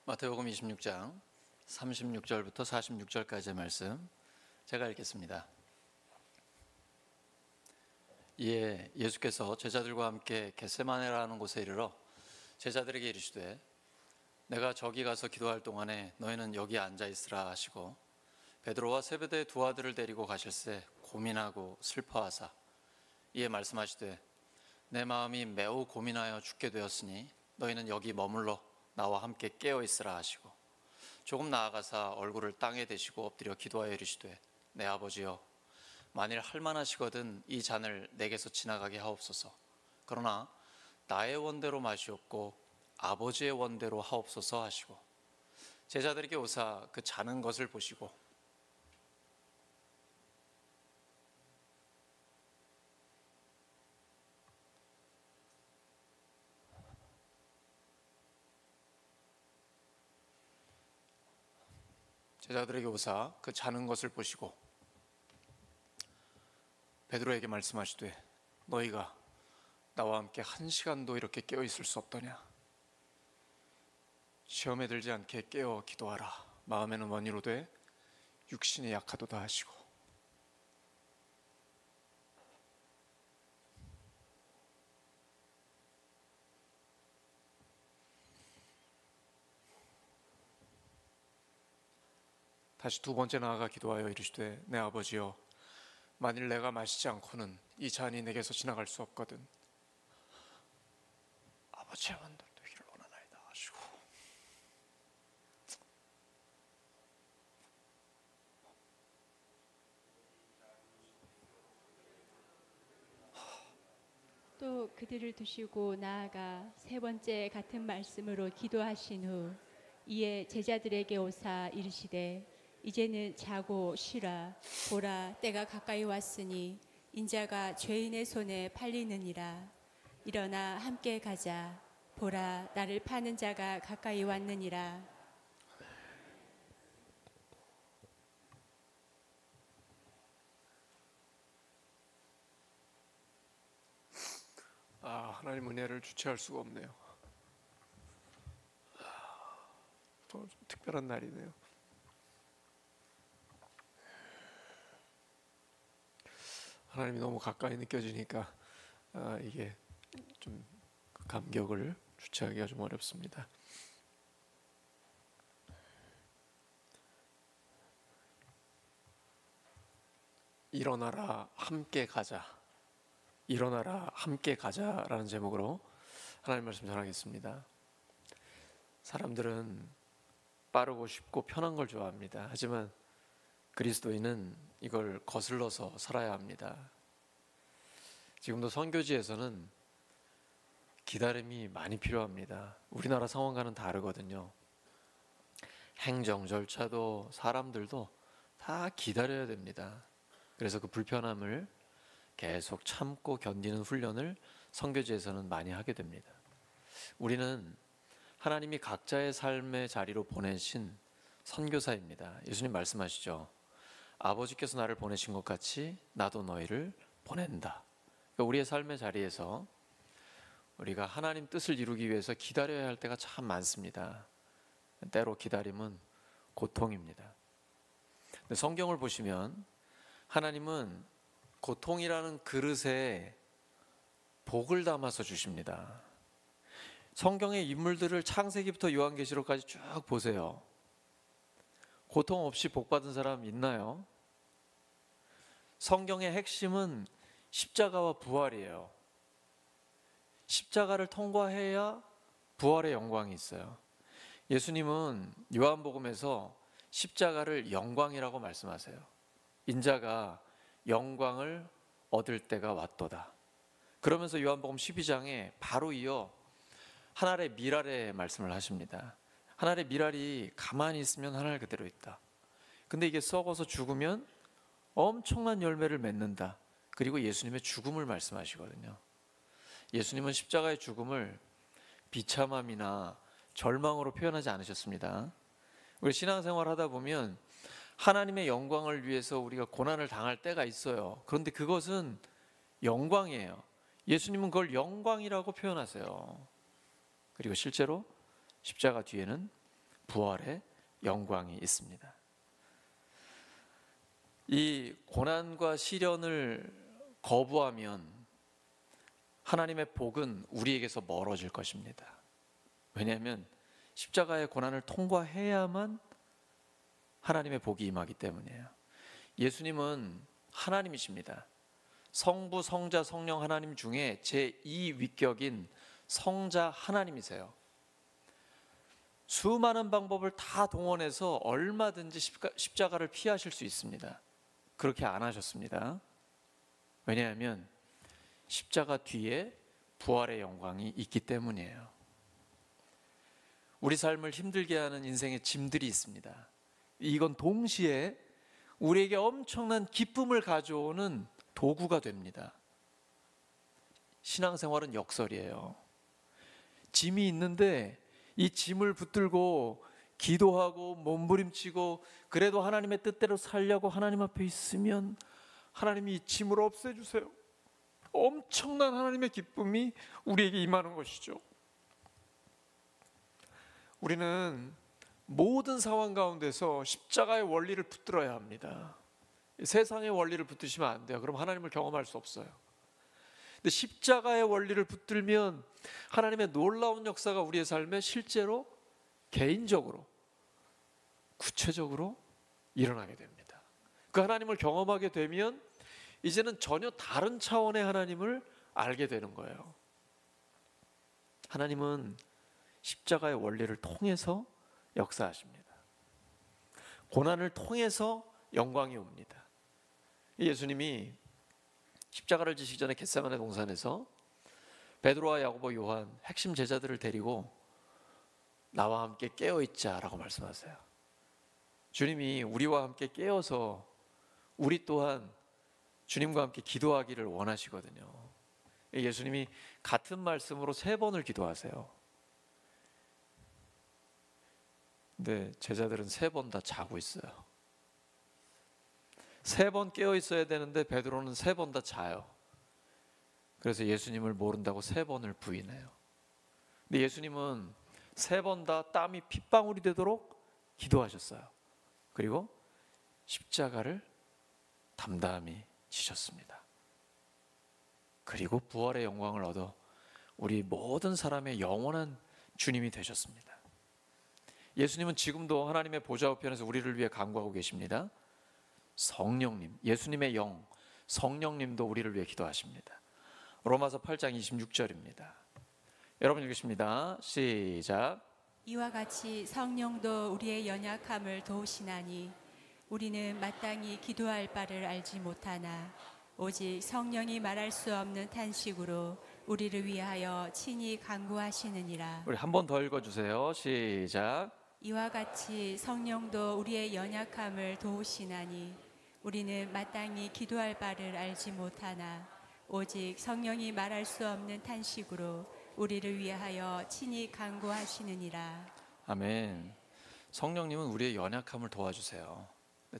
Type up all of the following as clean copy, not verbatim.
마태복음 26장 36절부터 46절까지의 말씀 제가 읽겠습니다. 이에 예수께서 제자들과 함께 겟세마네라는 곳에 이르러 제자들에게 이르시되 내가 저기 가서 기도할 동안에 너희는 여기 앉아 있으라 하시고 베드로와 세베대의 두 아들을 데리고 가실새 고민하고 슬퍼하사 이에 말씀하시되 내 마음이 매우 고민하여 죽게 되었으니 너희는 여기 머물러 나와 함께 깨어 있으라 하시고 조금 나아가사 얼굴을 땅에 대시고 엎드려 기도하여 이르시되 내 아버지여 만일 할만하시거든 이 잔을 내게서 지나가게 하옵소서. 그러나 나의 원대로 마시옵고 아버지의 원대로 하옵소서 하시고 제자들에게 오사 그 자는 것을 보시고 그 자는 것을 보시고 베드로에게 말씀하시되 너희가 나와 함께 1시간도 이렇게 깨어 있을 수 없더냐. 시험에 들지 않게 깨어 기도하라. 마음에는 원이로되 육신이 약하도다 하시고 다시 두 번째 나아가 기도하여 이르시되 내 아버지여 만일 내가 마시지 않고는 이 잔이 내게서 지나갈 수 없거든 아버지의 원대로 되기를 원하나이다 하시고 또 그들을 두시고 나아가 세 번째 같은 말씀으로 기도하신 후 이에 제자들에게 오사 이르시되 이제는 자고 쉬라. 보라 때가 가까이 왔으니 인자가 죄인의 손에 팔리느니라. 일어나 함께 가자. 보라 나를 파는 자가 가까이 왔느니라. 하나님 은혜를 주체할 수가 없네요. 좀 특별한 날이네요. 하나님이 너무 가까이 느껴지니까 이게 좀 감격을 주체하기가 좀 어렵습니다. 일어나라 함께 가자. 일어나라 함께 가자라는 제목으로 하나님 말씀 전하겠습니다. 사람들은 빠르고 쉽고 편한 걸 좋아합니다. 하지만 그리스도인은 이걸 거슬러서 살아야 합니다. 지금도 선교지에서는 기다림이 많이 필요합니다. 우리나라 상황과는 다르거든요. 행정 절차도 사람들도 다 기다려야 됩니다. 그래서 그 불편함을 계속 참고 견디는 훈련을 선교지에서는 많이 하게 됩니다. 우리는 하나님이 각자의 삶의 자리로 보내신 선교사입니다. 예수님 말씀하시죠. 아버지께서 나를 보내신 것 같이 나도 너희를 보낸다. 그러니까 우리의 삶의 자리에서 우리가 하나님 뜻을 이루기 위해서 기다려야 할 때가 참 많습니다. 때로 기다림은 고통입니다. 근데 성경을 보시면 하나님은 고통이라는 그릇에 복을 담아서 주십니다. 성경의 인물들을 창세기부터 요한계시록까지 쭉 보세요. 고통 없이 복받은 사람 있나요? 성경의 핵심은 십자가와 부활이에요. 십자가를 통과해야 부활의 영광이 있어요. 예수님은 요한복음에서 십자가를 영광이라고 말씀하세요. 인자가 영광을 얻을 때가 왔도다. 그러면서 요한복음 12장에 바로 이어 한 알의 밀알의 말씀을 하십니다. 한 알의 밀알이 가만히 있으면 한 알 그대로 있다. 근데 이게 썩어서 죽으면 엄청난 열매를 맺는다. 그리고 예수님의 죽음을 말씀하시거든요. 예수님은 십자가의 죽음을 비참함이나 절망으로 표현하지 않으셨습니다. 우리 신앙생활 하다 보면 하나님의 영광을 위해서 우리가 고난을 당할 때가 있어요. 그런데 그것은 영광이에요. 예수님은 그걸 영광이라고 표현하세요. 그리고 실제로 십자가 뒤에는 부활의 영광이 있습니다. 이 고난과 시련을 거부하면 하나님의 복은 우리에게서 멀어질 것입니다. 왜냐하면 십자가의 고난을 통과해야만 하나님의 복이 임하기 때문이에요. 예수님은 하나님이십니다. 성부, 성자, 성령 하나님 중에 제2위격인 성자 하나님이세요. 수많은 방법을 다 동원해서 얼마든지 십자가를 피하실 수 있습니다. 그렇게 안 하셨습니다. 왜냐하면 십자가 뒤에 부활의 영광이 있기 때문이에요. 우리 삶을 힘들게 하는 인생의 짐들이 있습니다. 이건 동시에 우리에게 엄청난 기쁨을 가져오는 도구가 됩니다. 신앙생활은 역설이에요. 짐이 있는데 이 짐을 붙들고 기도하고 몸부림치고 그래도 하나님의 뜻대로 살려고 하나님 앞에 있으면 하나님이 이 짐을 없애주세요. 엄청난 하나님의 기쁨이 우리에게 임하는 것이죠. 우리는 모든 상황 가운데서 십자가의 원리를 붙들어야 합니다. 세상의 원리를 붙드시면 안 돼요. 그럼 하나님을 경험할 수 없어요. 근데 십자가의 원리를 붙들면 하나님의 놀라운 역사가 우리의 삶에 실제로 개인적으로 구체적으로 일어나게 됩니다. 그 하나님을 경험하게 되면 이제는 전혀 다른 차원의 하나님을 알게 되는 거예요. 하나님은 십자가의 원리를 통해서 역사하십니다. 고난을 통해서 영광이 옵니다. 예수님이 십자가를 지시기 전에 겟세마네 동산에서 베드로와 야고보, 요한 핵심 제자들을 데리고 나와 함께 깨어있자라고 말씀하세요. 주님이 우리와 함께 깨어서 우리 또한 주님과 함께 기도하기를 원하시거든요. 예수님이 같은 말씀으로 3번을 기도하세요. 근데 제자들은 3번 다 자고 있어요. 3번 깨어 있어야 되는데 베드로는 3번 다 자요. 그래서 예수님을 모른다고 3번을 부인해요. 근데 예수님은 3번 다 땀이 핏방울이 되도록 기도하셨어요. 그리고 십자가를 담담히 지셨습니다. 그리고 부활의 영광을 얻어 우리 모든 사람의 영원한 주님이 되셨습니다. 예수님은 지금도 하나님의 보좌 우편에서 우리를 위해 간구하고 계십니다. 성령님, 예수님의 영, 성령님도 우리를 위해 기도하십니다. 로마서 8장 26절입니다. 여러분 읽으십니다. 시작. 이와 같이 성령도 우리의 연약함을 도우시나니 우리는 마땅히 기도할 바를 알지 못하나 오직 성령이 말할 수 없는 탄식으로 우리를 위하여 친히 간구하시느니라. 우리 한 번 더 읽어주세요. 시작. 이와 같이 성령도 우리의 연약함을 도우시나니 우리는 마땅히 기도할 바를 알지 못하나 오직 성령이 말할 수 없는 탄식으로 우리를 위하여 친히 간구하시느니라. 아멘. 성령님은 우리의 연약함을 도와주세요.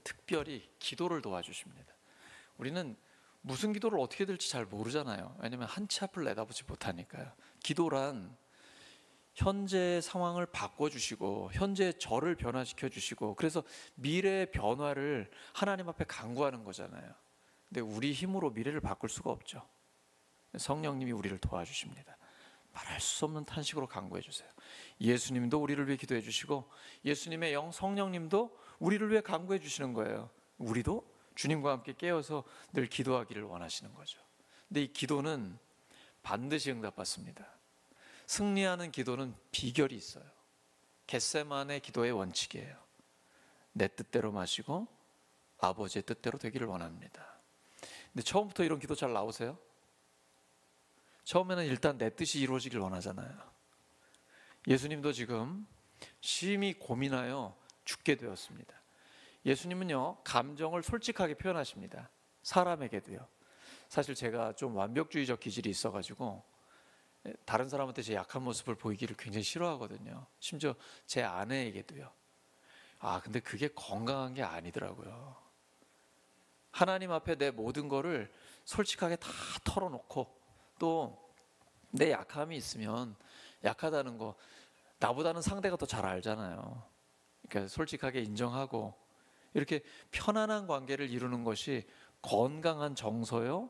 특별히 기도를 도와주십니다. 우리는 무슨 기도를 어떻게 될지 잘 모르잖아요. 왜냐하면 한 치 앞을 내다보지 못하니까요. 기도란 현재의 상황을 바꿔주시고 현재의 저를 변화시켜 주시고 그래서 미래의 변화를 하나님 앞에 간구하는 거잖아요. 근데 우리 힘으로 미래를 바꿀 수가 없죠. 성령님이 우리를 도와주십니다. 말할 수 없는 탄식으로 간구해 주세요. 예수님도 우리를 위해 기도해 주시고 예수님의 영 성령님도 우리를 위해 간구해 주시는 거예요. 우리도 주님과 함께 깨어서 늘 기도하기를 원하시는 거죠. 근데 이 기도는 반드시 응답받습니다. 승리하는 기도는 비결이 있어요. 겟세마네 기도의 원칙이에요. 내 뜻대로 마시고 아버지의 뜻대로 되기를 원합니다. 근데 처음부터 이런 기도 잘 나오세요? 처음에는 일단 내 뜻이 이루어지길 원하잖아요. 예수님도 지금 심히 고민하여 죽게 되었습니다. 예수님은요, 감정을 솔직하게 표현하십니다. 사람에게도요. 사실 제가 좀 완벽주의적 기질이 있어가지고 다른 사람한테 제 약한 모습을 보이기를 굉장히 싫어하거든요. 심지어 제 아내에게도요. 근데 그게 건강한 게 아니더라고요. 하나님 앞에 내 모든 거를 솔직하게 다 털어놓고 또 내 약함이 있으면 약하다는 거 나보다는 상대가 더 잘 알잖아요. 그러니까 솔직하게 인정하고 이렇게 편안한 관계를 이루는 것이 건강한 정서요,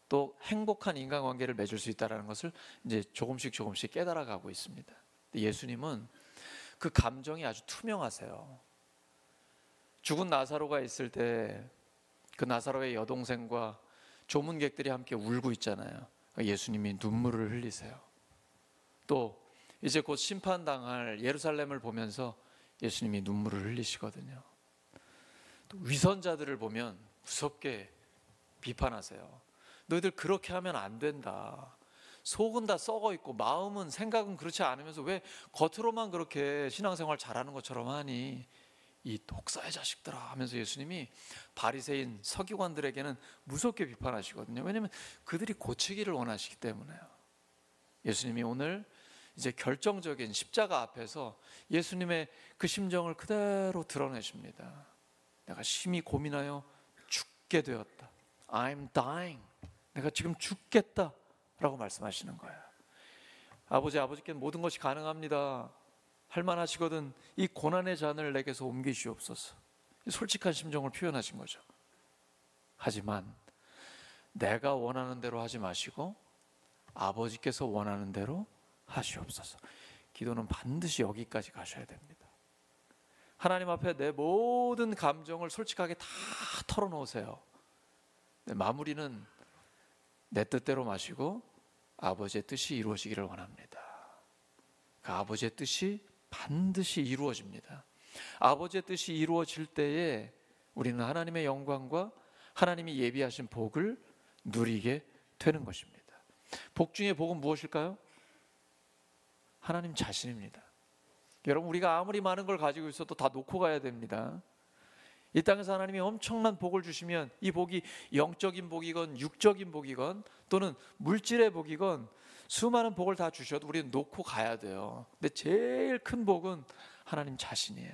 또 행복한 인간관계를 맺을 수 있다는 것을 이제 조금씩 깨달아가고 있습니다. 예수님은 그 감정이 아주 투명하세요. 죽은 나사로가 있을 때 그 나사로의 여동생과 조문객들이 함께 울고 있잖아요. 예수님이 눈물을 흘리세요. 또 이제 곧 심판당할 예루살렘을 보면서 예수님이 눈물을 흘리시거든요. 또 위선자들을 보면 무섭게 비판하세요. 너희들 그렇게 하면 안 된다. 속은 다 썩어 있고 마음은, 생각은 그렇지 않으면서 왜 겉으로만 그렇게 신앙생활 잘하는 것처럼 하니, 이 독사의 자식들아 하면서 예수님이 바리새인 서기관들에게는 무섭게 비판하시거든요. 왜냐하면 그들이 고치기를 원하시기 때문에요. 예수님이 오늘 이제 결정적인 십자가 앞에서 예수님의 그 심정을 그대로 드러내십니다. 내가 심히 고민하여 죽게 되었다. I'm dying. 내가 지금 죽겠다 라고 말씀하시는 거예요. 아버지께는 모든 것이 가능합니다. 할만하시거든 이 고난의 잔을 내게서 옮기시옵소서. 솔직한 심정을 표현하신 거죠. 하지만 내가 원하는 대로 하지 마시고 아버지께서 원하는 대로 하시옵소서. 기도는 반드시 여기까지 가셔야 됩니다. 하나님 앞에 내 모든 감정을 솔직하게 다 털어놓으세요. 마무리는 내 뜻대로 마시고 아버지의 뜻이 이루어지기를 원합니다. 그 아버지의 뜻이 반드시 이루어집니다. 아버지의 뜻이 이루어질 때에 우리는 하나님의 영광과 하나님이 예비하신 복을 누리게 되는 것입니다. 복 중에 복은 무엇일까요? 하나님 자신입니다. 여러분, 우리가 아무리 많은 걸 가지고 있어도 다 놓고 가야 됩니다. 이 땅에서 하나님이 엄청난 복을 주시면 이 복이 영적인 복이건 육적인 복이건 또는 물질의 복이건 수많은 복을 다 주셔도 우리는 놓고 가야 돼요. 근데 제일 큰 복은 하나님 자신이에요.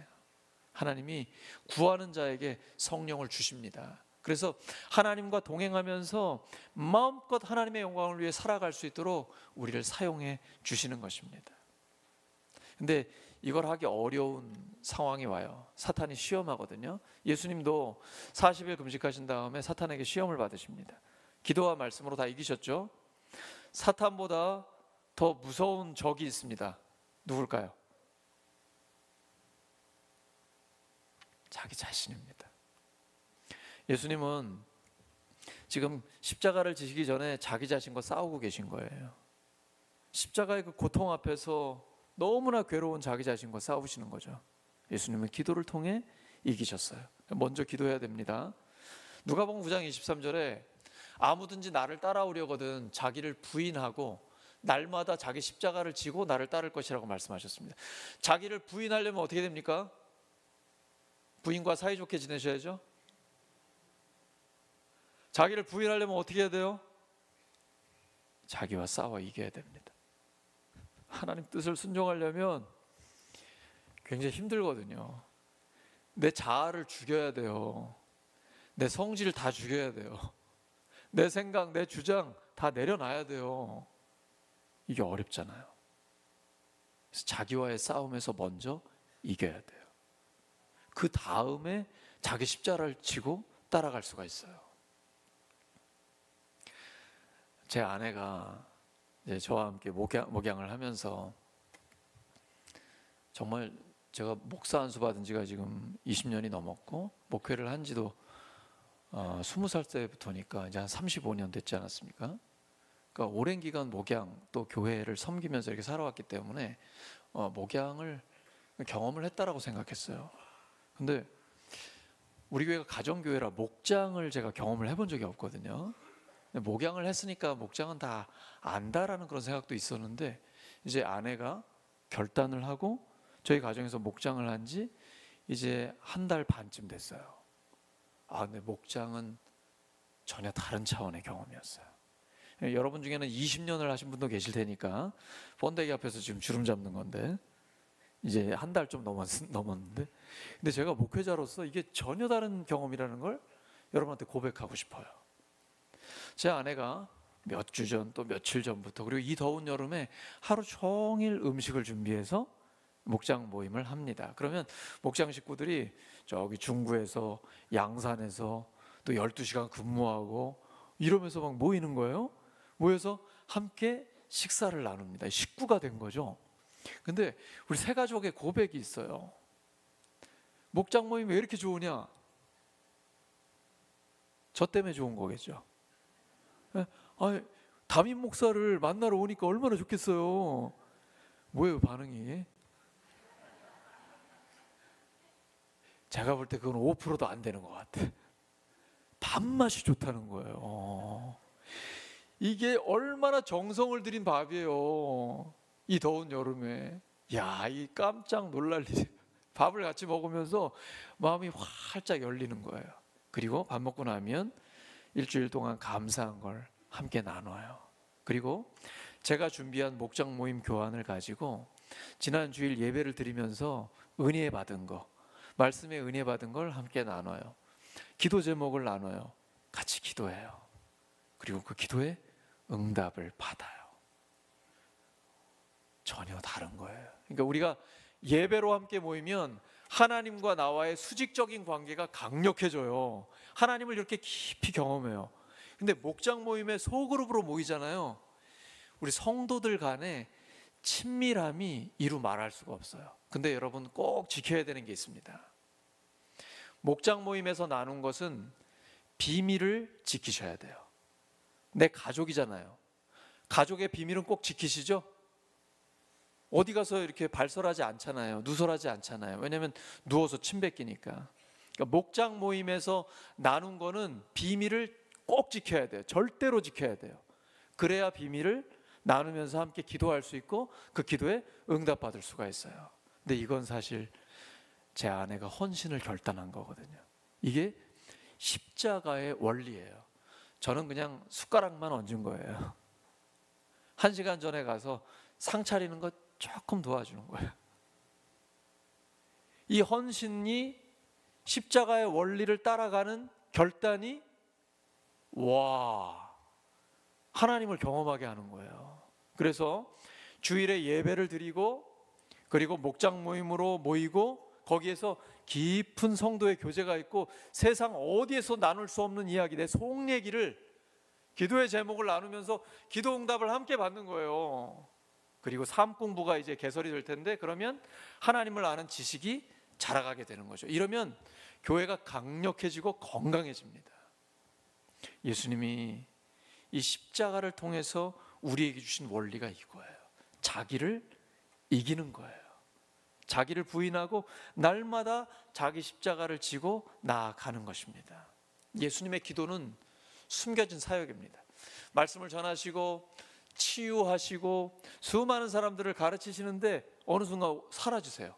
하나님이 구하는 자에게 성령을 주십니다. 그래서 하나님과 동행하면서 마음껏 하나님의 영광을 위해 살아갈 수 있도록 우리를 사용해 주시는 것입니다. 근데 이걸 하기 어려운 상황이 와요. 사탄이 시험하거든요. 예수님도 40일 금식하신 다음에 사탄에게 시험을 받으십니다. 기도와 말씀으로 다 이기셨죠? 사탄보다 더 무서운 적이 있습니다. 누굴까요? 자기 자신입니다. 예수님은 지금 십자가를 지시기 전에 자기 자신과 싸우고 계신 거예요. 십자가의 그 고통 앞에서 너무나 괴로운 자기 자신과 싸우시는 거죠. 예수님은 기도를 통해 이기셨어요. 먼저 기도해야 됩니다. 누가복음 9장 23절에 아무든지 나를 따라오려거든 자기를 부인하고 날마다 자기 십자가를 지고 나를 따를 것이라고 말씀하셨습니다. 자기를 부인하려면 어떻게 됩니까? 부인과 사이좋게 지내셔야죠. 자기를 부인하려면 어떻게 해야 돼요? 자기와 싸워 이겨야 됩니다. 하나님 뜻을 순종하려면 굉장히 힘들거든요. 내 자아를 죽여야 돼요. 내 성질 다 죽여야 돼요. 내 생각, 내 주장 다 내려놔야 돼요. 이게 어렵잖아요. 그래서 자기와의 싸움에서 먼저 이겨야 돼요. 그 다음에 자기 십자가를 지고 따라갈 수가 있어요. 제 아내가 이제 저와 함께 목양을 하면서 정말 제가 목사 안수 받은 지가 지금 20년이 넘었고 목회를 한 지도 20살 때부터니까 이제 한 35년 됐지 않았습니까? 그러니까 오랜 기간 목양 또 교회를 섬기면서 이렇게 살아왔기 때문에 목양을 경험을 했다라고 생각했어요. 근데 우리 교회가 가정교회라 목장을 제가 경험을 해본 적이 없거든요. 목양을 했으니까 목장은 다 안다라는 그런 생각도 있었는데 이제 아내가 결단을 하고 저희 가정에서 목장을 한 지 이제 한 달 반쯤 됐어요. 근데 목장은 전혀 다른 차원의 경험이었어요. 여러분 중에는 20년을 하신 분도 계실 테니까 번데기 앞에서 지금 주름 잡는 건데 이제 한 달 좀 넘었는데 근데 제가 목회자로서 이게 전혀 다른 경험이라는 걸 여러분한테 고백하고 싶어요. 제 아내가 몇 주 전 또 며칠 전부터 그리고 이 더운 여름에 하루 종일 음식을 준비해서 목장 모임을 합니다. 그러면 목장 식구들이 저기 중구에서 양산에서 또 12시간 근무하고 이러면서 막 모이는 거예요. 모여서 함께 식사를 나눕니다. 식구가 된 거죠. 근데 우리 세 가족의 고백이 있어요. 목장 모임 왜 이렇게 좋으냐? 저 때문에 좋은 거겠죠. 아니, 담임 목사를 만나러 오니까 얼마나 좋겠어요. 뭐예요 반응이? 제가 볼 때 그건 5%도 안 되는 것 같아. 밥맛이 좋다는 거예요. 이게 얼마나 정성을 들인 밥이에요. 이 더운 여름에. 야, 이 깜짝 놀랄 일이. 밥을 같이 먹으면서 마음이 활짝 열리는 거예요. 그리고 밥 먹고 나면 일주일 동안 감사한 걸 함께 나눠요. 그리고 제가 준비한 목장 모임 교환을 가지고 지난 주일 예배를 드리면서 은혜 받은 거, 말씀에 은혜 받은 걸 함께 나눠요. 기도 제목을 나눠요. 같이 기도해요. 그리고 그 기도에 응답을 받아요. 전혀 다른 거예요. 그러니까 우리가 예배로 함께 모이면 하나님과 나와의 수직적인 관계가 강력해져요. 하나님을 이렇게 깊이 경험해요. 근데 목장 모임에 소그룹으로 모이잖아요. 우리 성도들 간에 친밀함이 이루 말할 수가 없어요. 근데 여러분 꼭 지켜야 되는 게 있습니다. 목장 모임에서 나눈 것은 비밀을 지키셔야 돼요. 내 가족이잖아요. 가족의 비밀은 꼭 지키시죠? 어디 가서 이렇게 발설하지 않잖아요. 누설하지 않잖아요. 왜냐하면 누워서 침 뱉기니까. 그러니까 목장 모임에서 나눈 거는 비밀을 꼭 지켜야 돼요. 절대로 지켜야 돼요. 그래야 비밀을 나누면서 함께 기도할 수 있고 그 기도에 응답받을 수가 있어요. 근데 이건 사실 제 아내가 헌신을 결단한 거거든요. 이게 십자가의 원리예요. 저는 그냥 숟가락만 얹은 거예요. 1시간 전에 가서 상 차리는 거 조금 도와주는 거예요. 이 헌신이 십자가의 원리를 따라가는 결단이 하나님을 경험하게 하는 거예요. 그래서 주일에 예배를 드리고 그리고 목장 모임으로 모이고 거기에서 깊은 성도의 교제가 있고 세상 어디에서 나눌 수 없는 이야기, 내 속 얘기를 기도의 제목을 나누면서 기도 응답을 함께 받는 거예요. 그리고 삶 공부가 이제 개설이 될 텐데 그러면 하나님을 아는 지식이 자라가게 되는 거죠. 이러면 교회가 강력해지고 건강해집니다. 예수님이 이 십자가를 통해서 우리에게 주신 원리가 이거예요. 자기를 이기는 거예요. 자기를 부인하고 날마다 자기 십자가를 지고 나아가는 것입니다. 예수님의 기도는 숨겨진 사역입니다. 말씀을 전하시고 치유하시고 수많은 사람들을 가르치시는데 어느 순간 사라지세요.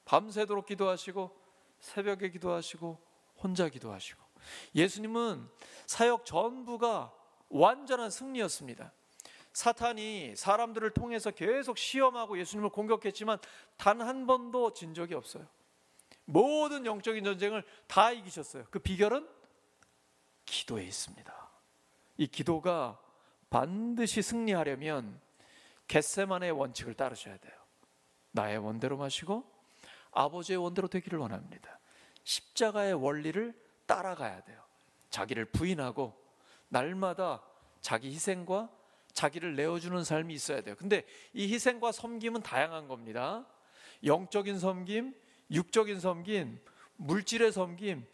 밤새도록 기도하시고 새벽에 기도하시고 혼자 기도하시고. 예수님은 사역 전부가 완전한 승리였습니다. 사탄이 사람들을 통해서 계속 시험하고 예수님을 공격했지만 단 한 번도 진 적이 없어요. 모든 영적인 전쟁을 다 이기셨어요. 그 비결은 기도에 있습니다. 이 기도가 반드시 승리하려면 겟세마네의 원칙을 따르셔야 돼요. 나의 원대로 마시고 아버지의 원대로 되기를 원합니다. 십자가의 원리를 따라가야 돼요. 자기를 부인하고 날마다 자기 희생과 자기를 내어주는 삶이 있어야 돼요. 근데 이 희생과 섬김은 다양한 겁니다. 영적인 섬김, 육적인 섬김, 물질의 섬김,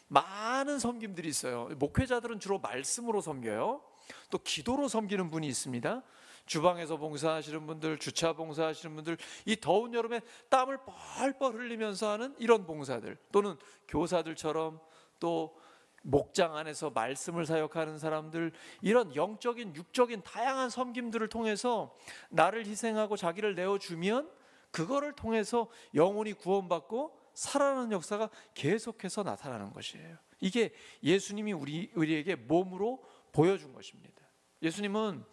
많은 섬김들이 있어요. 목회자들은 주로 말씀으로 섬겨요. 또 기도로 섬기는 분이 있습니다. 주방에서 봉사하시는 분들, 주차 봉사하시는 분들, 이 더운 여름에 땀을 뻘뻘 흘리면서 하는 이런 봉사들, 또는 교사들처럼 또 목장 안에서 말씀을 사역하는 사람들, 이런 영적인 육적인 다양한 섬김들을 통해서 나를 희생하고 자기를 내어주면 그거를 통해서 영혼이 구원받고 살아나는 역사가 계속해서 나타나는 것이에요. 이게 예수님이 우리에게 몸으로 보여준 것입니다. 예수님은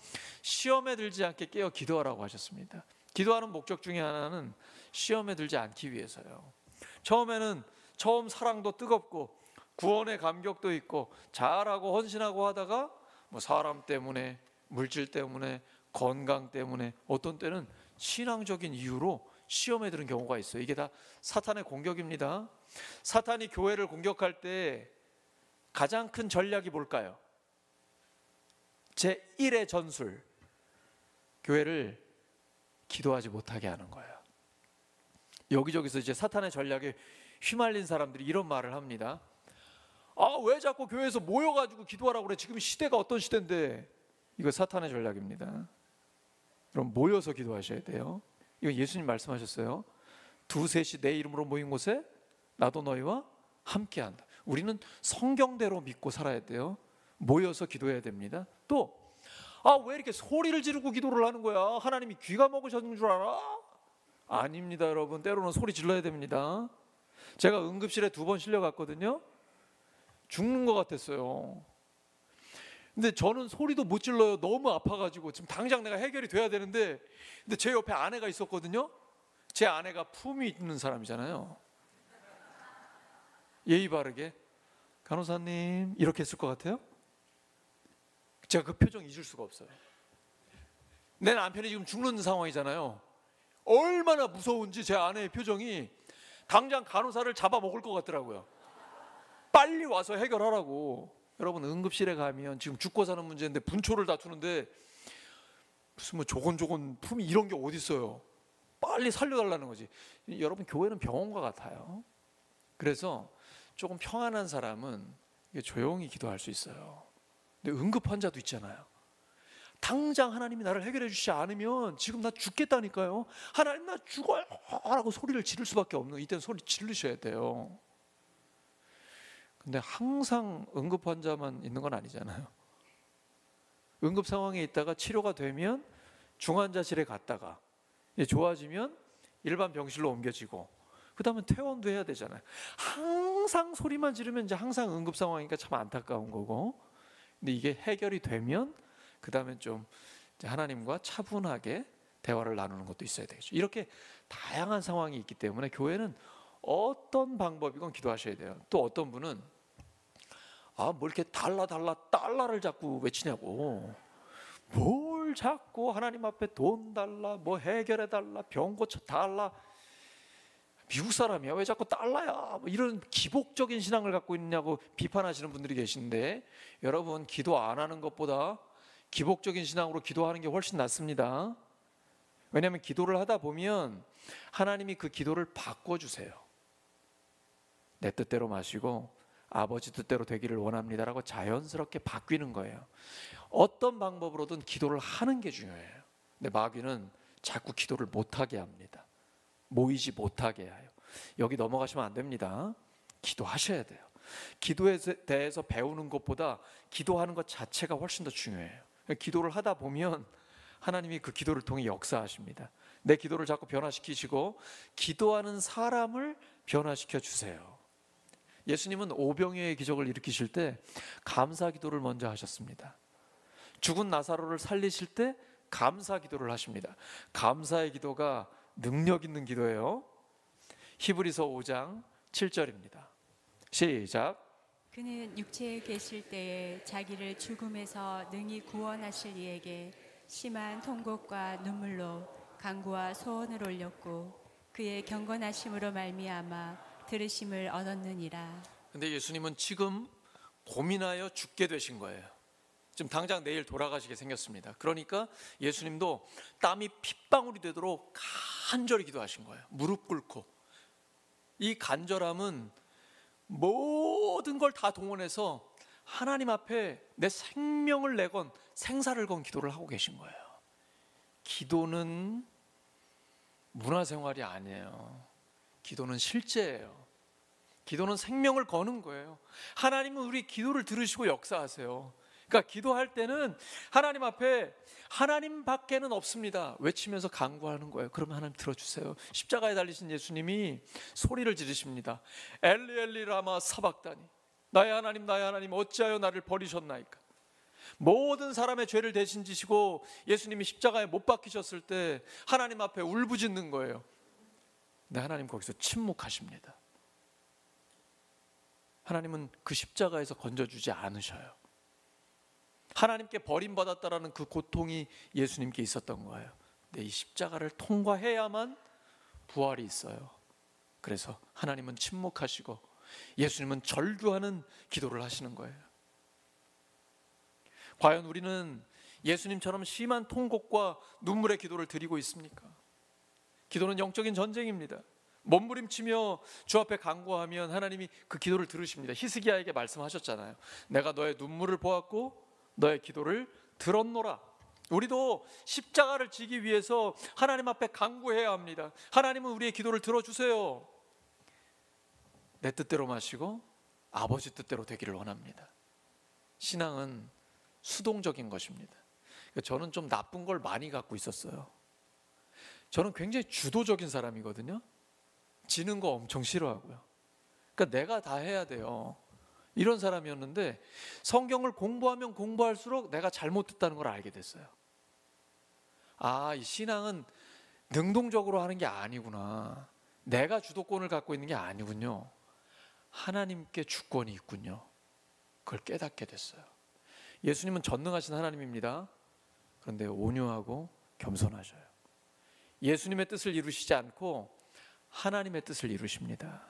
시험에 들지 않게 깨어 기도하라고 하셨습니다. 기도하는 목적 중에 하나는 시험에 들지 않기 위해서요. 처음 사랑도 뜨겁고 구원의 감격도 있고 잘하고 헌신하고 하다가 뭐 사람 때문에, 물질 때문에, 건강 때문에, 어떤 때는 신앙적인 이유로 시험에 드는 경우가 있어요. 이게 다 사탄의 공격입니다. 사탄이 교회를 공격할 때 가장 큰 전략이 뭘까요? 제1의 전술, 교회를 기도하지 못하게 하는 거예요. 여기저기서 이제 사탄의 전략에 휘말린 사람들이 이런 말을 합니다. 왜 자꾸 교회에서 모여가지고 기도하라고 그래? 지금 시대가 어떤 시대인데. 이거 사탄의 전략입니다. 그럼 모여서 기도하셔야 돼요. 이거 예수님 말씀하셨어요. 두셋이 내 이름으로 모인 곳에 나도 너희와 함께한다. 우리는 성경대로 믿고 살아야 돼요. 모여서 기도해야 됩니다. 또 왜 이렇게 소리를 지르고 기도를 하는 거야? 하나님이 귀가 먹으셨는 줄 알아? 아닙니다, 여러분. 때로는 소리 질러야 됩니다. 제가 응급실에 2번 실려갔거든요. 죽는 것 같았어요. 근데 저는 소리도 못 질러요. 너무 아파가지고 지금 당장 내가 해결이 돼야 되는데, 근데 제 옆에 아내가 있었거든요. 제 아내가 품이 있는 사람이잖아요. 예의 바르게 간호사님 이렇게 했을 것 같아요? 제가 그 표정 잊을 수가 없어요. 내 남편이 지금 죽는 상황이잖아요. 얼마나 무서운지 제 아내의 표정이 당장 간호사를 잡아먹을 것 같더라고요. 빨리 와서 해결하라고. 여러분, 응급실에 가면 지금 죽고 사는 문제인데 분초를 다투는데 무슨 뭐 조곤조곤 품이 이런 게 어디 있어요. 빨리 살려달라는 거지. 여러분, 교회는 병원과 같아요. 그래서 조금 평안한 사람은 조용히 기도할 수 있어요. 근데 응급 환자도 있잖아요. 당장 하나님이 나를 해결해 주시지 않으면 지금 나 죽겠다니까요. 하나님 나 죽어요 라고 소리를 지를 수밖에 없는, 이때는 소리 지르셔야 돼요. 근데 항상 응급 환자만 있는 건 아니잖아요. 응급 상황에 있다가 치료가 되면 중환자실에 갔다가 좋아지면 일반 병실로 옮겨지고 그 다음에 퇴원도 해야 되잖아요. 항상 소리만 지르면 이제 항상 응급 상황이니까 참 안타까운 거고, 근데 이게 해결이 되면 그 다음에 좀 하나님과 차분하게 대화를 나누는 것도 있어야 되겠죠. 이렇게 다양한 상황이 있기 때문에 교회는 어떤 방법이건 기도하셔야 돼요. 또 어떤 분은 뭐 이렇게 달라를 자꾸 외치냐고. 뭘 자꾸 하나님 앞에 돈 달라, 뭐 해결해 달라, 병 고쳐 달라. 미국 사람이야 왜 자꾸 달라야, 뭐 이런 기복적인 신앙을 갖고 있냐고 비판하시는 분들이 계신데, 여러분, 기도 안 하는 것보다 기복적인 신앙으로 기도하는 게 훨씬 낫습니다. 왜냐하면 기도를 하다 보면 하나님이 그 기도를 바꿔주세요. 내 뜻대로 마시고 아버지 뜻대로 되기를 원합니다라고 자연스럽게 바뀌는 거예요. 어떤 방법으로든 기도를 하는 게 중요해요. 근데 마귀는 자꾸 기도를 못하게 합니다. 모이지 못하게 해요. 여기 넘어가시면 안 됩니다. 기도하셔야 돼요. 기도에 대해서 배우는 것보다 기도하는 것 자체가 훨씬 더 중요해요. 기도를 하다 보면 하나님이 그 기도를 통해 역사하십니다. 내 기도를 자꾸 변화시키시고 기도하는 사람을 변화시켜 주세요. 예수님은 오병이어의 기적을 일으키실 때 감사 기도를 먼저 하셨습니다. 죽은 나사로를 살리실 때 감사 기도를 하십니다. 감사의 기도가 능력 있는 기도예요. 히브리서 5장 7절입니다. 시작. 그는 육체에 계실 때에 자기를 죽음에서 능히 구원하실 이에게 심한 통곡과 눈물로 간구와 소원을 올렸고 그의 경건하심으로 말미암아 들으심을 얻었느니라. 근데 예수님은 지금 고민하여 죽게 되신 거예요. 지금 당장 내일 돌아가시게 생겼습니다. 그러니까 예수님도 땀이 핏방울이 되도록 간절히 기도하신 거예요. 무릎 꿇고. 이 간절함은 모든 걸 다 동원해서 하나님 앞에 내 생명을 내건 생사를 건 기도를 하고 계신 거예요. 기도는 문화생활이 아니에요. 기도는 실제예요. 기도는 생명을 거는 거예요. 하나님은 우리 기도를 들으시고 역사하세요. 그러니까 기도할 때는 하나님 앞에 하나님밖에는 없습니다 외치면서 간구하는 거예요. 그러면 하나님 들어주세요. 십자가에 달리신 예수님이 소리를 지르십니다. 엘리 엘리 라마 사박다니, 나의 하나님 어찌하여 나를 버리셨나이까. 모든 사람의 죄를 대신 지시고 예수님이 십자가에 못 박히셨을 때 하나님 앞에 울부짖는 거예요. 근데 하나님 거기서 침묵하십니다. 하나님은 그 십자가에서 건져주지 않으셔요. 하나님께 버림받았다라는 그 고통이 예수님께 있었던 거예요. 근데 이 십자가를 통과해야만 부활이 있어요. 그래서 하나님은 침묵하시고 예수님은 절규하는 기도를 하시는 거예요. 과연 우리는 예수님처럼 심한 통곡과 눈물의 기도를 드리고 있습니까? 기도는 영적인 전쟁입니다. 몸부림치며 주 앞에 간구하면 하나님이 그 기도를 들으십니다. 히스기야에게 말씀하셨잖아요. 내가 너의 눈물을 보았고 너의 기도를 들었노라. 우리도 십자가를 지기 위해서 하나님 앞에 간구해야 합니다. 하나님은 우리의 기도를 들어주세요. 내 뜻대로 마시고 아버지 뜻대로 되기를 원합니다. 신앙은 수동적인 것입니다. 저는 좀 나쁜 걸 많이 갖고 있었어요. 저는 굉장히 주도적인 사람이거든요. 지는 거 엄청 싫어하고요. 그러니까 내가 다 해야 돼요. 이런 사람이었는데 성경을 공부하면 공부할수록 내가 잘못했다는 걸 알게 됐어요. 이 신앙은 능동적으로 하는 게 아니구나. 내가 주도권을 갖고 있는 게 아니군요. 하나님께 주권이 있군요. 그걸 깨닫게 됐어요. 예수님은 전능하신 하나님입니다. 그런데 온유하고 겸손하셔요. 예수님의 뜻을 이루시지 않고 하나님의 뜻을 이루십니다.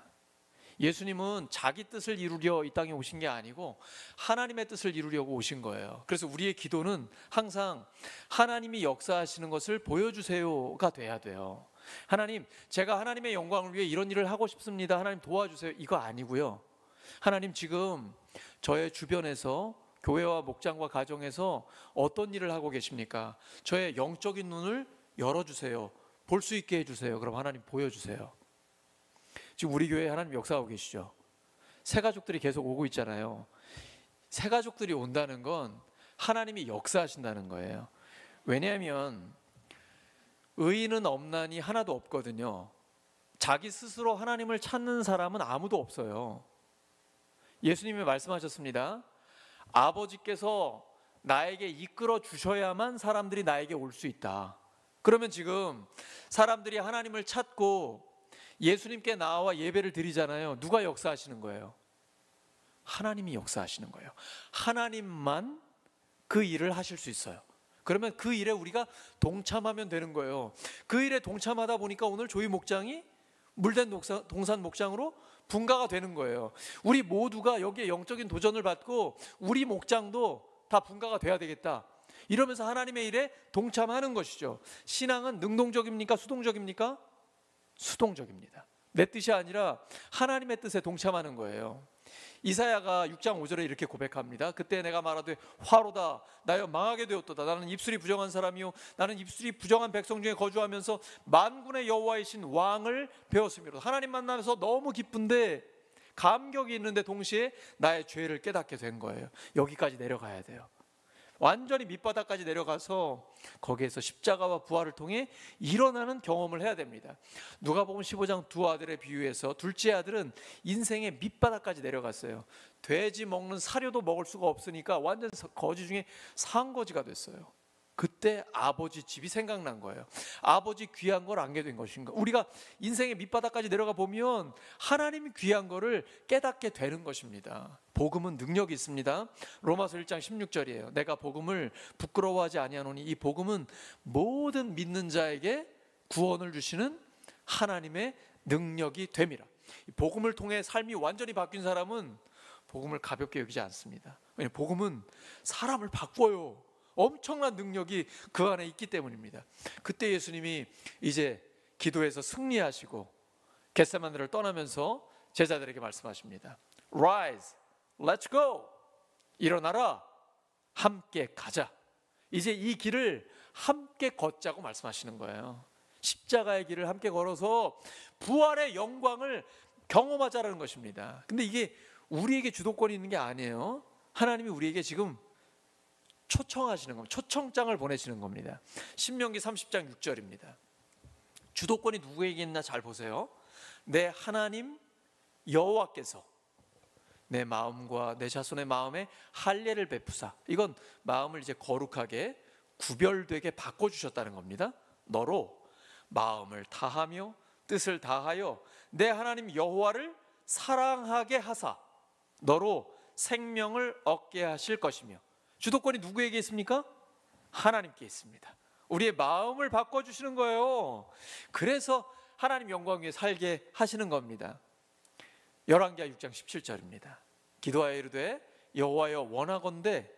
예수님은 자기 뜻을 이루려 이 땅에 오신 게 아니고 하나님의 뜻을 이루려고 오신 거예요. 그래서 우리의 기도는 항상 하나님이 역사하시는 것을 보여주세요가 돼야 돼요. 하나님, 제가 하나님의 영광을 위해 이런 일을 하고 싶습니다. 하나님 도와주세요. 이거 아니고요. 하나님, 지금 저의 주변에서 교회와 목장과 가정에서 어떤 일을 하고 계십니까? 저의 영적인 눈을 열어주세요. 볼 수 있게 해주세요. 그럼 하나님 보여주세요. 지금 우리 교회에 하나님 역사하고 계시죠. 새 가족들이 계속 오고 있잖아요. 새 가족들이 온다는 건 하나님이 역사하신다는 거예요. 왜냐하면 의인은 없나니 하나도 없거든요. 자기 스스로 하나님을 찾는 사람은 아무도 없어요. 예수님이 말씀하셨습니다. 아버지께서 나에게 이끌어 주셔야만 사람들이 나에게 올 수 있다. 그러면 지금 사람들이 하나님을 찾고 예수님께 나와 예배를 드리잖아요. 누가 역사하시는 거예요? 하나님이 역사하시는 거예요. 하나님만 그 일을 하실 수 있어요. 그러면 그 일에 우리가 동참하면 되는 거예요. 그 일에 동참하다 보니까 오늘 조이 목장이 물된 동산 목장으로 분가가 되는 거예요. 우리 모두가 여기에 영적인 도전을 받고 우리 목장도 다 분가가 돼야 되겠다. 이러면서 하나님의 일에 동참하는 것이죠. 신앙은 능동적입니까? 수동적입니까? 수동적입니다. 내 뜻이 아니라 하나님의 뜻에 동참하는 거예요. 이사야가 6장 5절에 이렇게 고백합니다. 그때 내가 말하되 화로다 나여 망하게 되었도다. 나는 입술이 부정한 사람이요 나는 입술이 부정한 백성 중에 거주하면서 만군의 여호와이신 왕을 배웠습니다. 하나님 만나면서 너무 기쁜데 감격이 있는데 동시에 나의 죄를 깨닫게 된 거예요. 여기까지 내려가야 돼요. 완전히 밑바닥까지 내려가서 거기에서 십자가와 부활을 통해 일어나는 경험을 해야 됩니다. 누가복음 15장 두 아들의 비유에서 둘째 아들은 인생의 밑바닥까지 내려갔어요. 돼지 먹는 사료도 먹을 수가 없으니까 완전 거지 중에 상거지가 됐어요. 그때 아버지 집이 생각난 거예요. 아버지 귀한 걸 안게 된 것인가. 우리가 인생의 밑바닥까지 내려가 보면 하나님이 귀한 거를 깨닫게 되는 것입니다. 복음은 능력이 있습니다. 로마서 1장 16절이에요. 내가 복음을 부끄러워하지 아니하노니 이 복음은 모든 믿는 자에게 구원을 주시는 하나님의 능력이 됨이라. 복음을 통해 삶이 완전히 바뀐 사람은 복음을 가볍게 여기지 않습니다. 왜냐하면 복음은 사람을 바꿔요. 엄청난 능력이 그 안에 있기 때문입니다. 그때 예수님이 이제 기도에서 승리하시고 겟세마네를 떠나면서 제자들에게 말씀하십니다. Rise, let's go. 일어나라, 함께 가자. 이제 이 길을 함께 걷자고 말씀하시는 거예요. 십자가의 길을 함께 걸어서 부활의 영광을 경험하자라는 것입니다. 근데 이게 우리에게 주도권이 있는 게 아니에요. 하나님이 우리에게 지금 초청하시는 겁니다. 초청장을 보내시는 겁니다. 신명기 30장 6절입니다. 주도권이 누구에게 있나 잘 보세요. 내 하나님 여호와께서 내 마음과 내 자손의 마음에 할례를 베푸사. 이건 마음을 이제 거룩하게 구별되게 바꿔주셨다는 겁니다. 너로 마음을 다하며 뜻을 다하여 내 하나님 여호와를 사랑하게 하사 너로 생명을 얻게 하실 것이며. 주도권이 누구에게 있습니까? 하나님께 있습니다. 우리의 마음을 바꿔주시는 거예요. 그래서 하나님 영광 위에 살게 하시는 겁니다. 열왕기하 6장 17절입니다. 기도하여 이르되 여호와여 원하건대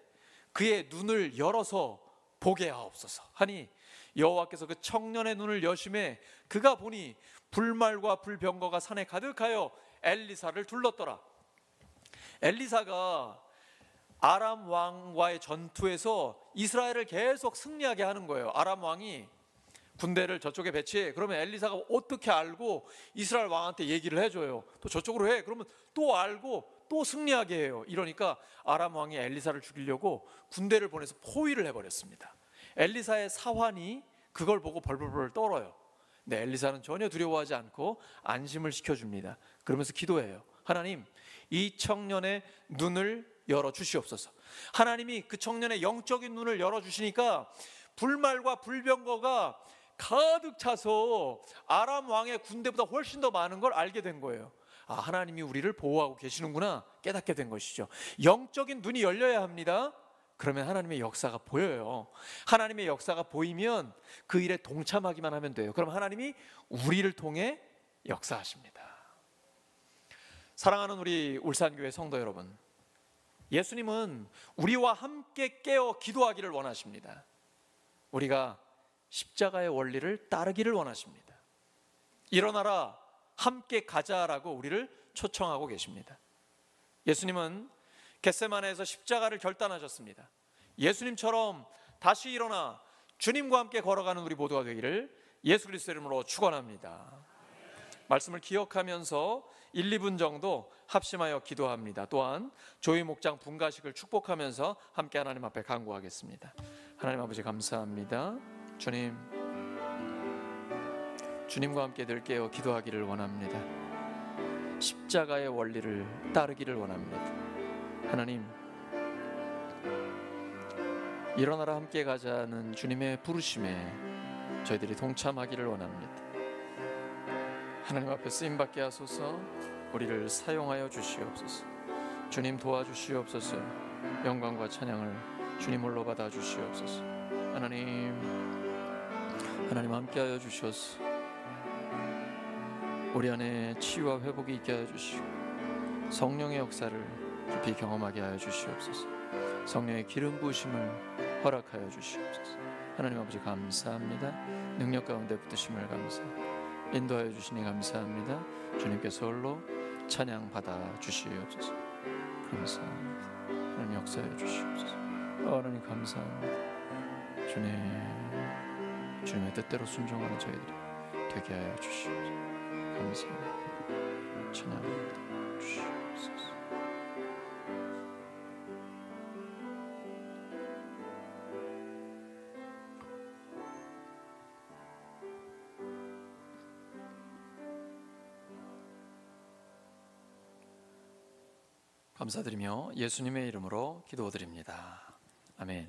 그의 눈을 열어서 보게 하옵소서 하니 여호와께서 그 청년의 눈을 여심해 그가 보니 불말과 불병거가 산에 가득하여 엘리사를 둘렀더라. 엘리사가 아람 왕과의 전투에서 이스라엘을 계속 승리하게 하는 거예요. 아람 왕이 군대를 저쪽에 배치해. 그러면 엘리사가 어떻게 알고 이스라엘 왕한테 얘기를 해줘요. 또 저쪽으로 해. 그러면 또 알고 또 승리하게 해요. 이러니까 아람 왕이 엘리사를 죽이려고 군대를 보내서 포위를 해버렸습니다. 엘리사의 사환이 그걸 보고 벌벌벌 떨어요. 근데 엘리사는 전혀 두려워하지 않고 안심을 시켜줍니다. 그러면서 기도해요. 하나님, 이 청년의 눈을 열어주시옵소서. 하나님이 그 청년의 영적인 눈을 열어주시니까 불말과 불병거가 가득 차서 아람 왕의 군대보다 훨씬 더 많은 걸 알게 된 거예요. 아, 하나님이 우리를 보호하고 계시는구나 깨닫게 된 것이죠. 영적인 눈이 열려야 합니다. 그러면 하나님의 역사가 보여요. 하나님의 역사가 보이면 그 일에 동참하기만 하면 돼요. 그럼 하나님이 우리를 통해 역사하십니다. 사랑하는 우리 울산교회 성도 여러분, 예수님은 우리와 함께 깨어 기도하기를 원하십니다. 우리가 십자가의 원리를 따르기를 원하십니다. 일어나라, 함께 가자라고 우리를 초청하고 계십니다. 예수님은 겟세마네에서 십자가를 결단하셨습니다. 예수님처럼 다시 일어나 주님과 함께 걸어가는 우리 모두가 되기를 예수 그리스도의 이름으로 축원합니다. 말씀을 기억하면서 1, 2분 정도 합심하여 기도합니다. 또한 조이 목장 분가식을 축복하면서 함께 하나님 앞에 간구하겠습니다. 하나님 아버지 감사합니다. 주님과 함께 늘 깨어 기도하기를 원합니다. 십자가의 원리를 따르기를 원합니다. 하나님, 일어나라 함께 가자는 주님의 부르심에 저희들이 동참하기를 원합니다. 하나님 앞에 쓰임받게 하소서. 우리를 사용하여 주시옵소서. 주님 도와주시옵소서. 영광과 찬양을 주님 홀로 받아 주시옵소서. 하나님 함께하여 주시옵소서. 우리 안에 치유와 회복이 있게 하여 주시고 성령의 역사를 깊이 경험하게 하여 주시옵소서. 성령의 기름 부으심을 허락하여 주시옵소서. 하나님 아버지 감사합니다. 능력 가운데 붙으심을 감사합니다. 인도하여 주시니 감사합니다. 주님께서 홀로 찬양 받아 주시옵소서. 감사합니다. 하나님 역사해 주시옵소서. 하나님 감사합니다. 주님의 뜻대로 순종하는 저희들이 되게 하여 주시옵소서. 감사합니다. 찬양 받아 주시옵소서. 감사드리며 예수님의 이름으로 기도드립니다. 아멘.